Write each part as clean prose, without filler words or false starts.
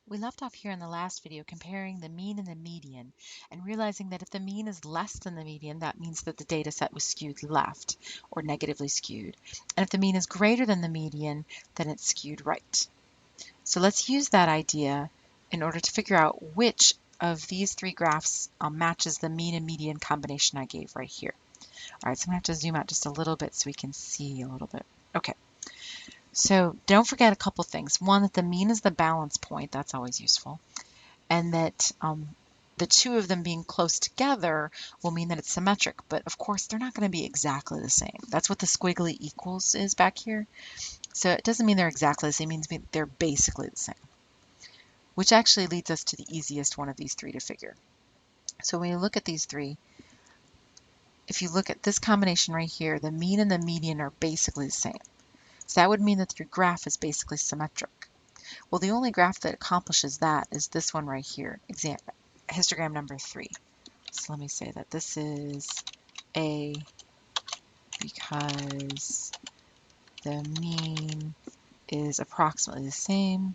We left off here in the last video comparing the mean and the median and realizing that if the mean is less than the median, that means that the data set was skewed left or negatively skewed. And if the mean is greater than the median, then it's skewed right. So let's use that idea in order to figure out which of these three graphs matches the mean and median combination I gave right here. All right, so I'm going to have to zoom out just a little bit so we can see a little bit. Okay. So don't forget a couple things. One, that the mean is the balance point. That's always useful. And that the two of them being close together will mean that it's symmetric. But of course, they're not going to be exactly the same. That's what the squiggly equals is back here. So it doesn't mean they're exactly the same. It means they're basically the same. Which actually leads us to the easiest one of these three to figure. So when you look at these three, if you look at this combination right here, the mean and the median are basically the same. So that would mean that the graph is basically symmetric. Well, the only graph that accomplishes that is this one right here, histogram number 3. So let me say that this is A because the mean is approximately the same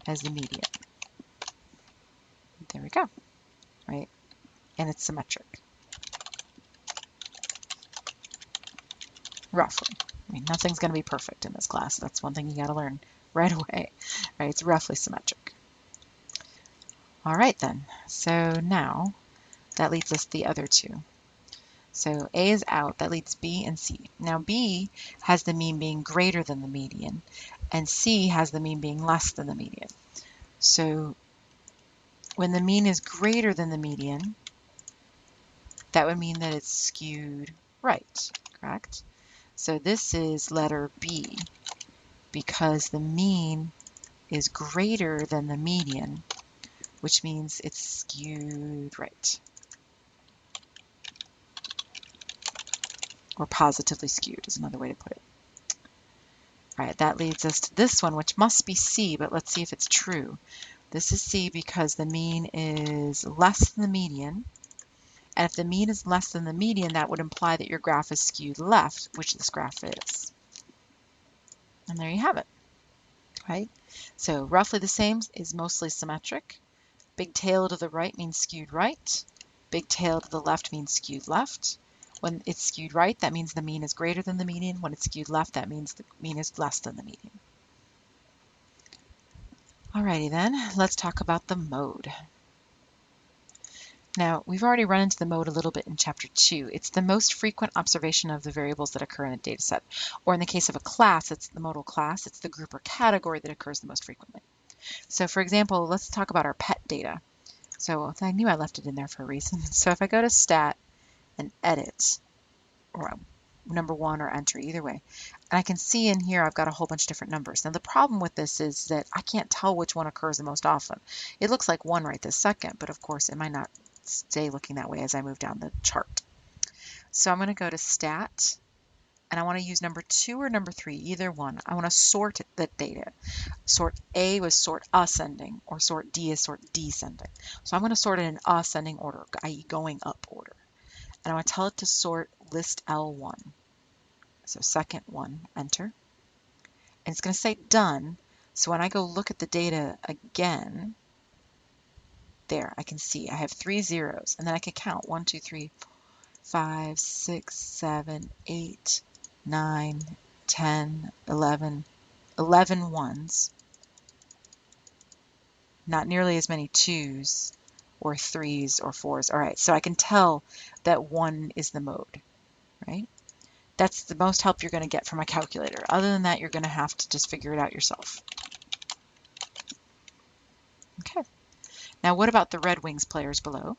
as the median. There we go, right? And it's symmetric. Roughly. I mean, nothing's going to be perfect in this class. That's one thing you got to learn right away. Right? It's roughly symmetric. All right then. So now that leads us to the other two. So A is out. That leaves B and C. Now B has the mean being greater than the median, and C has the mean being less than the median. So when the mean is greater than the median, that would mean that it's skewed right, correct? So this is letter B because the mean is greater than the median, which means it's skewed right. Or positively skewed is another way to put it. All right, that leads us to this one, which must be C, but let's see if it's true. This is C because the mean is less than the median. And if the mean is less than the median, that would imply that your graph is skewed left, which this graph is. And there you have it, right? So roughly the same is mostly symmetric. Big tail to the right means skewed right. Big tail to the left means skewed left. When it's skewed right, that means the mean is greater than the median. When it's skewed left, that means the mean is less than the median. Alrighty then, let's talk about the mode. Now, we've already run into the mode a little bit in Chapter 2. It's the most frequent observation of the variables that occur in a data set. Or in the case of a class, it's the modal class. It's the group or category that occurs the most frequently. So for example, let's talk about our pet data. So I knew I left it in there for a reason. So if I go to Stat and Edit, or number 1 or Enter, either way, and I can see in here I've got a whole bunch of different numbers. Now the problem with this is that I can't tell which one occurs the most often. It looks like 1 right this second, but of course it might not stay looking that way as I move down the chart. So I'm going to go to Stat, and I want to use number 2 or number 3, either one. I want to sort the data. Sort A was sort ascending, or sort D is sort descending. So I'm going to sort it in ascending order, i.e. going up order. And I want to tell it to sort list L1. So second one, enter. And it's going to say done. So when I go look at the data again, there, I can see I have 3 zeros. And then I can count 1, 2, 3, 5, 6, 7, 8, 9, 10, 11, 11 ones. Not nearly as many 2s or 3s or 4s. All right, so I can tell that 1 is the mode, right? That's the most help you're going to get from a calculator. Other than that, you're going to have to just figure it out yourself. Okay. Now what about the Red Wings players below?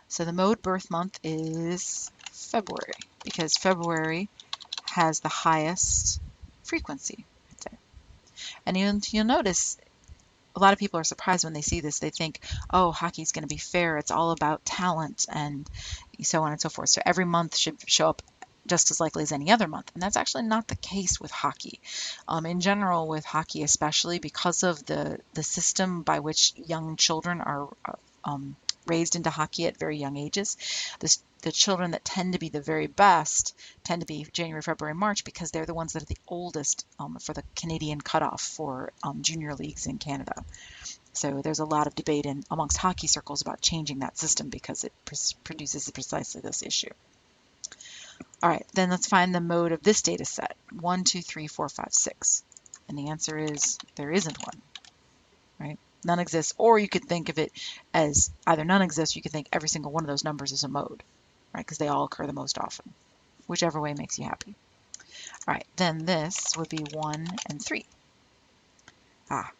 So the mode birth month is February because February has the highest frequency right there. And you'll notice a lot of people are surprised when they see this. They think, oh, hockey's going to be fair. It's all about talent and so on and so forth. So every month should show up just as likely as any other month. And that's actually not the case with hockey. In general, with hockey especially, because of the system by which young children are raised into hockey at very young ages, the the children that tend to be the very best tend to be January, February, March, because they're the ones that are the oldest for the Canadian cutoff for junior leagues in Canada. So there's a lot of debate amongst hockey circles about changing that system because it produces precisely this issue. All right, then let's find the mode of this data set, 1, 2, 3, 4, 5, 6. And the answer is there isn't one, right? None exists, or you could think of it as either none exists, or you could think every single one of those numbers is a mode, right? Because they all occur the most often, whichever way makes you happy. All right, then this would be 1 and 3.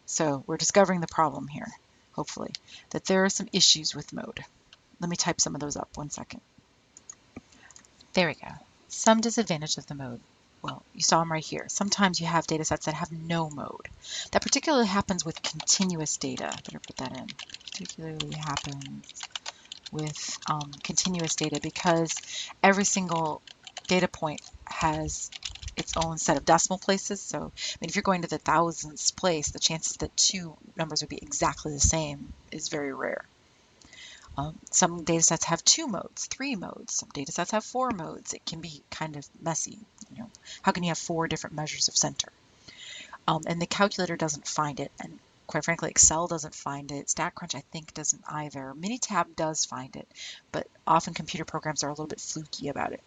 So we're discovering the problem here, hopefully, that there are some issues with mode. Let me type some of those up, 1 second. There we go. Some disadvantage of the mode. Well, you saw them right here. Sometimes you have data sets that have no mode. That particularly happens with continuous data. Better put that in. Particularly happens with continuous data because every single data point has its own set of decimal places. So, I mean, if you're going to the thousandths place, the chances that two numbers would be exactly the same is very rare. Some data sets have 2 modes, 3 modes. Some data sets have 4 modes. It can be kind of messy. You know, how can you have 4 different measures of center? And the calculator doesn't find it, and quite frankly, Excel doesn't find it. StatCrunch, I think, doesn't either. Minitab does find it, but often computer programs are a little bit fluky about it.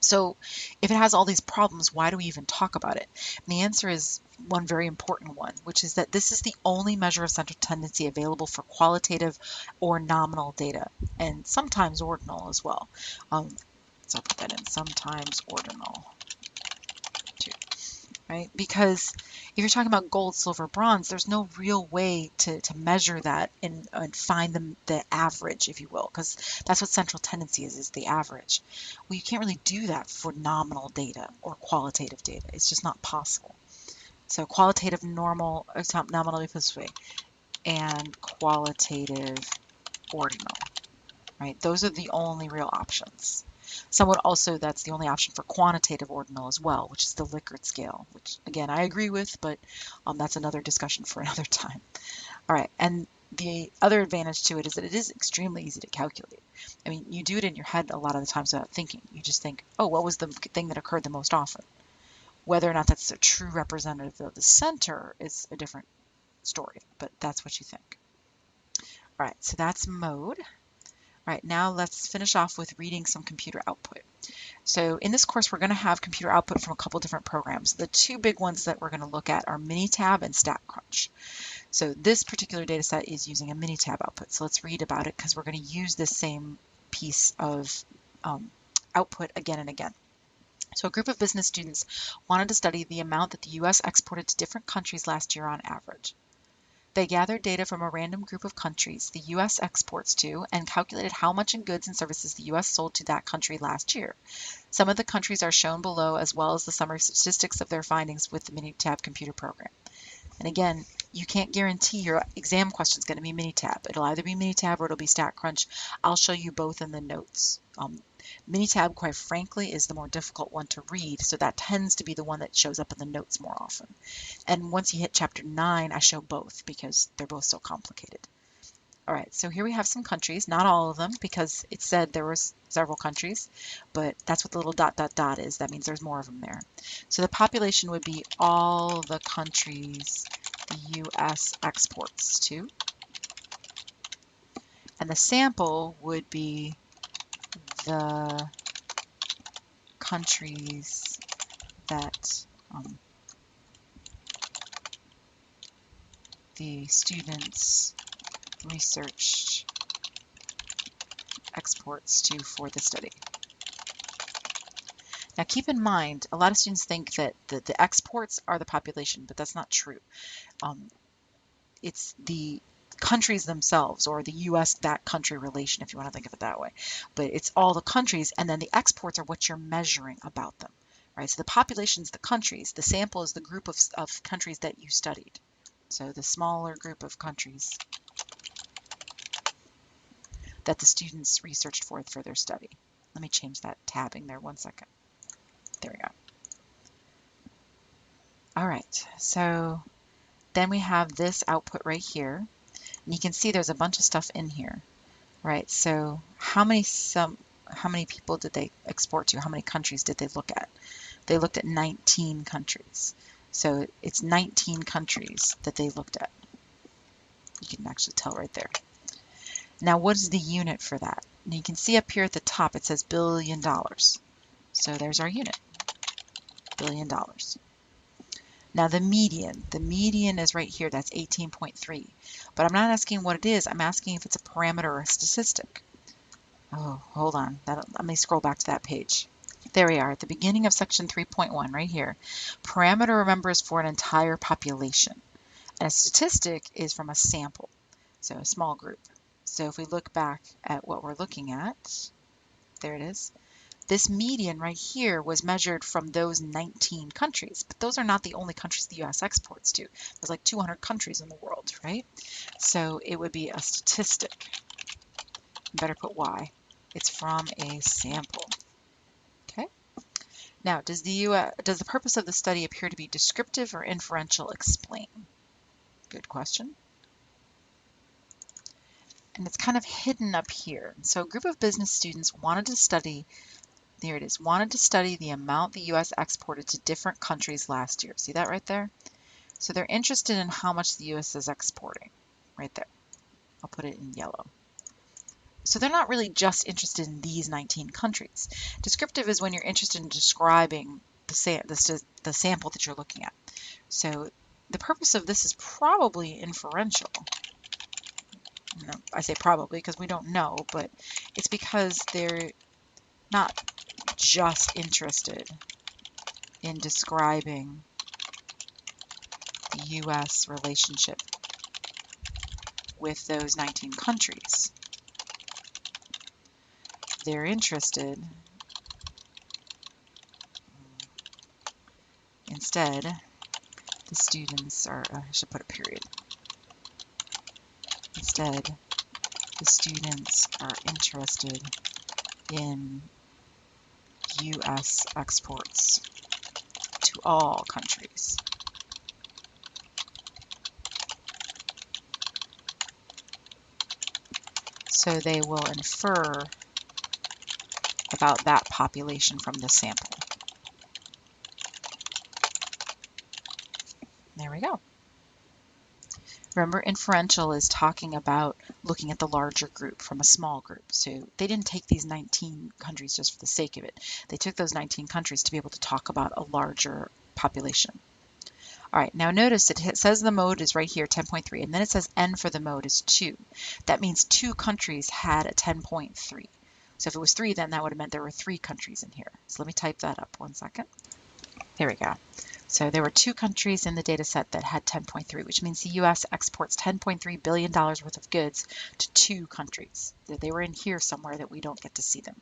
So if it has all these problems, why do we even talk about it? And the answer is one very important one, which is that this is the only measure of central tendency available for qualitative or nominal data, and sometimes ordinal as well. So I'll put that in, sometimes ordinal too, right? Because if you're talking about gold, silver, bronze, there's no real way to measure that and find the average, if you will, because that's what central tendency is the average. Well, you can't really do that for nominal data or qualitative data. It's just not possible. So qualitative nominal this way, and qualitative ordinal, right? Those are the only real options. Some would also, that's the only option for quantitative ordinal as well, which is the Likert scale, which again, I agree with, but that's another discussion for another time. All right, and the other advantage to it is that it is extremely easy to calculate. I mean, you do it in your head a lot of the times without thinking. You just think, oh, what was the thing that occurred the most often? Whether or not that's a true representative of the center is a different story, but that's what you think. All right, so that's mode. All right, now let's finish off with reading some computer output. So in this course, we're going to have computer output from a couple different programs. The 2 big ones that we're going to look at are Minitab and StatCrunch. So this particular data set is using a Minitab output. So let's read about it because we're going to use this same piece of output again and again. So a group of business students wanted to study the amount that the U.S. exported to different countries last year on average. They gathered data from a random group of countries the U.S. exports to and calculated how much in goods and services the U.S. sold to that country last year. Some of the countries are shown below, as well as the summary statistics of their findings with the Minitab computer program. And again, you can't guarantee your exam question is going to be Minitab. It'll either be Minitab or it'll be StatCrunch. I'll show you both in the notes. Minitab, quite frankly, is the more difficult one to read, so that tends to be the one that shows up in the notes more often. And once you hit chapter 9, I show both because they're both so complicated. All right, so here we have some countries, not all of them, because it said there was several countries, but that's what the little dot, dot, dot is. That means there's more of them there. So the population would be all the countries the U.S. exports to. And the sample would be the countries that the students researched exports to for the study. Now keep in mind, a lot of students think that the exports are the population, but that's not true. It's the countries themselves, or the U.S. that country relation, if you want to think of it that way. But it's all the countries, and then the exports are what you're measuring about them. Right? So the population is the countries. The sample is the group of countries that you studied. So the smaller group of countries that the students researched for their study. Let me change that tabbing there 1 second. There we go. All right, so then we have this output right here. And you can see there's a bunch of stuff in here, right? So how many how many people did they export to? How many countries did they look at? They looked at 19 countries. So it's 19 countries that they looked at. You can actually tell right there. Now, what is the unit for that? And you can see up here at the top, it says $1 billion. So there's our unit, $1 billion. Now the median is right here, that's 18.3. But I'm not asking what it is, I'm asking if it's a parameter or a statistic. Oh, hold on, let me scroll back to that page. There we are at the beginning of section 3.1 right here. Parameter, remember, is for an entire population. And a statistic is from a sample, so a small group. So if we look back at what we're looking at, there it is. This median right here was measured from those 19 countries, but those are not the only countries the U.S. exports to. There's like 200 countries in the world, right? So it would be a statistic. Better put Y. It's from a sample. Okay. Now, does the purpose of the study appear to be descriptive or inferential? Explain. Good question. And it's kind of hidden up here. So a group of business students wanted to study, there it is, wanted to study the amount the U.S. exported to different countries last year. See that right there? So they're interested in how much the U.S. is exporting, right there. I'll put it in yellow. So they're not really just interested in these 19 countries. Descriptive is when you're interested in describing the sample that you're looking at. So the purpose of this is probably inferential. No, I say probably because we don't know, but it's because they're not just interested in describing the U.S. relationship with those 19 countries. They're interested, instead, the students are, I should put a period. Instead, the students are interested in U.S. exports to all countries. So they will infer about that population from the sample. There we go. Remember, inferential is talking about looking at the larger group from a small group. So they didn't take these 19 countries just for the sake of it. They took those 19 countries to be able to talk about a larger population. All right, now notice it says the mode is right here, 10.3, and then it says N for the mode is 2. That means 2 countries had a 10.3. So if it was 3, then that would have meant there were 3 countries in here. So let me type that up 1 second. There we go. So there were 2 countries in the data set that had 10.3, which means the U.S. exports $10.3 billion worth of goods to 2 countries. They were in here somewhere that we don't get to see them.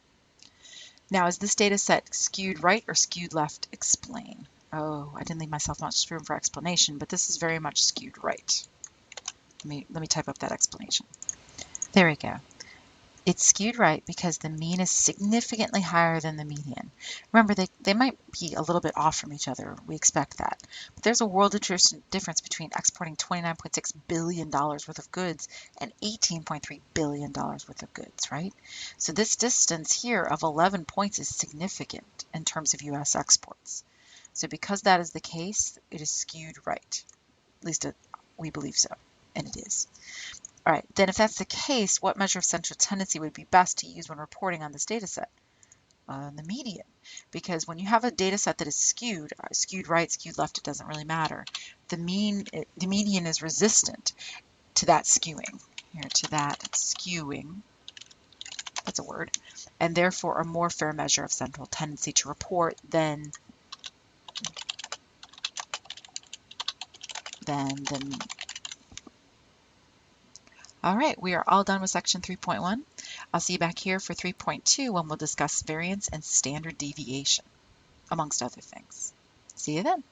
Now, is this data set skewed right or skewed left? Explain. Oh, I didn't leave myself much room for explanation, but this is very much skewed right. Let me type up that explanation. There we go. It's skewed right because the mean is significantly higher than the median. Remember, they might be a little bit off from each other. We expect that. But there's a world of difference between exporting $29.6 billion worth of goods and $18.3 billion worth of goods, right? So this distance here of 11 points is significant in terms of U.S. exports. So because that is the case, it is skewed right. At least we believe so, and it is. All right, then if that's the case, what measure of central tendency would be best to use when reporting on this data set? The median, because when you have a data set that is skewed right, skewed left, it doesn't really matter. The median is resistant to that skewing, that's a word, and therefore a more fair measure of central tendency to report than the mean. All right, we are all done with section 3.1. I'll see you back here for 3.2 when we'll discuss variance and standard deviation, amongst other things. See you then.